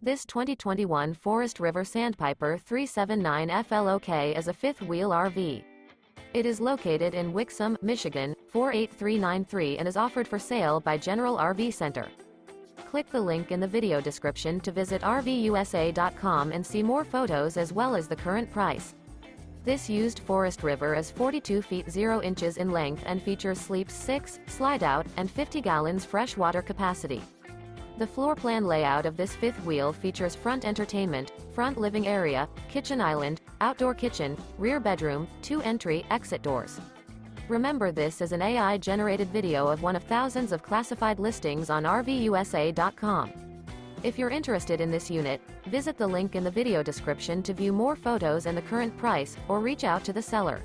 This 2021 Forest River Sandpiper 379 FLOK is a fifth-wheel RV. It is located in Wixom, Michigan, 48393 and is offered for sale by General RV Center. Click the link in the video description to visit RVUSA.com and see more photos as well as the current price. This used Forest River is 42 feet 0 inches in length and features sleeps 6, slide-out, and 50 gallons fresh water capacity. The floor plan layout of this fifth wheel features front entertainment, front living area, kitchen island, outdoor kitchen, rear bedroom, 2 entry/exit doors. Remember, this is an AI-generated video of one of thousands of classified listings on RVUSA.com. If you're interested in this unit, visit the link in the video description to view more photos and the current price, or reach out to the seller.